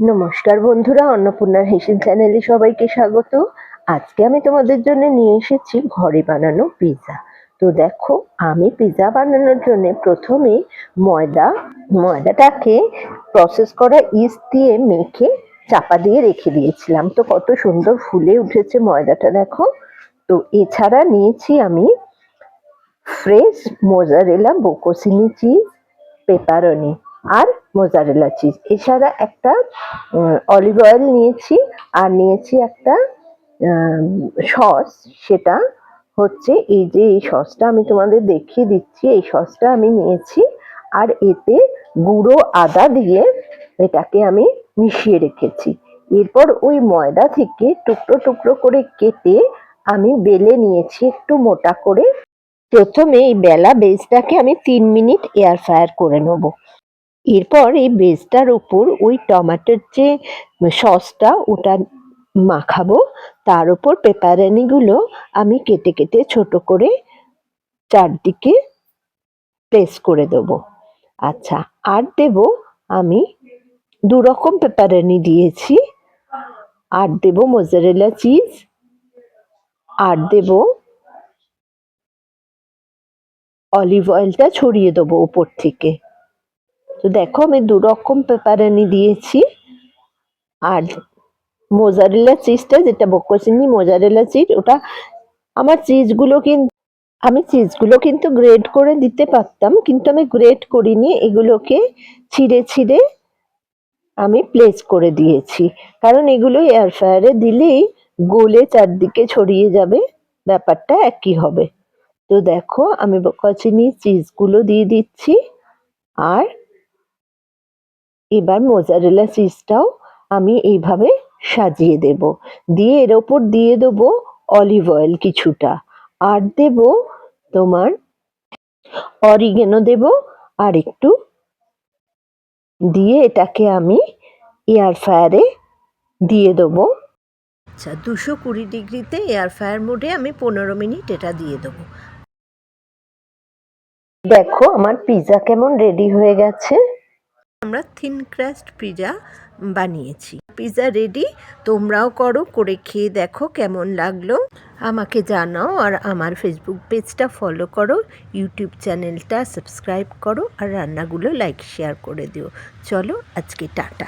নমস্কার বন্ধুরা, অন্নপূর্ণার হেসেল চ্যানেলে সবাইকে স্বাগত। আজকে আমি তোমাদের জন্য নিয়ে এসেছি ঘরে বানানো পিৎজা। তো দেখো, আমি পিৎজা বানানোর জন্য প্রথমে ময়দাটাকে প্রসেস করা ইস্ট দিয়ে মেখে চাপা দিয়ে রেখে দিয়েছিলাম। তো কত সুন্দর ফুলে উঠেছে ময়দাটা, দেখো। তো এছাড়া নিয়েছি আমি ফ্রেশ মোজারেলা বোকোসিনি চিজ, পেপারনি আর মোজারেলা চিজ। এছাড়া একটা অলিভ অয়েল নিয়েছি, আর নিয়েছি একটা সস। সেটা হচ্ছে এই সসটা আমি তোমাদের দেখিয়ে দিচ্ছি। এই সসটা আমি নিয়েছি, আর এতে গুঁড়ো আদা দিয়ে এটাকে আমি মিশিয়ে রেখেছি। এরপর ওই ময়দা থেকে টুকরো টুকরো করে কেটে আমি বেলে নিয়েছি একটু মোটা করে। প্রথমে এই বেলা বেসটাকে আমি 3 মিনিট এয়ার ফ্রায়ার করে নেব। এরপর এই বেসটার উপর ওই টমেটোর যে সসটা ওটা মাখাবো। তার উপর পেপারনিগুলো আমি কেটে কেটে ছোট করে চারদিকে প্লেস করে দেব। আচ্ছা, আর দেব আমি 2 রকম পেপারনি দিয়েছি, আর দেব মোজারেলা চিজ, আর দেব অলিভ অয়েলটা ছড়িয়ে দেবো উপর থেকে। তো দেখো, আমি 2 রকম পেপারনি দিয়েছি। আর মোজারেলা চিজটা, যেটা বোকোচিনি মোজারেলা চিজ, ওটা আমি চিজগুলো কিন্তু গ্রেট করে দিতে পারতাম, কিন্তু আমি গ্রেট করিনি। এগুলোকে ছিঁড়ে ছিঁড়ে আমি প্লেস করে দিয়েছি, কারণ এগুলো এয়ার ফ্রায়ারে দিলেই গলে চারদিকে ছড়িয়ে যাবে, ব্যাপারটা একই হবে। তো দেখো, আমি বোকোচিনি চিজগুলো দিয়ে দিচ্ছি, আর এবার মোজারেলা চিজটাও আমি এইভাবে সাজিয়ে দেব। দিয়ে এর ওপর দিয়ে দেবো অলিভ অয়েল কিছুটা, আর দেব তোমার অরিগেনো দেব আর একটু, দিয়ে এটাকে আমি এয়ার ফ্রায়ারে দিয়ে দেবো। আচ্ছা, 220 ডিগ্রিতে এয়ার ফ্রায়ার মোডে আমি 15 মিনিট এটা দিয়ে দেবো। দেখো, আমার পিৎজা কেমন রেডি হয়ে গেছে। আমরা থিন ক্রাস্ট পিৎজা বানিয়েছি। পিৎজা রেডি, তোমরাও করে খেয়ে দেখো কেমন লাগলো, আমাকে জানাও। আর আমার ফেসবুক পেজটা ফলো করো, ইউটিউব চ্যানেলটা সাবস্ক্রাইব করো, আর রান্নাগুলো লাইক শেয়ার করে দিও। চলো, আজকে টাটা।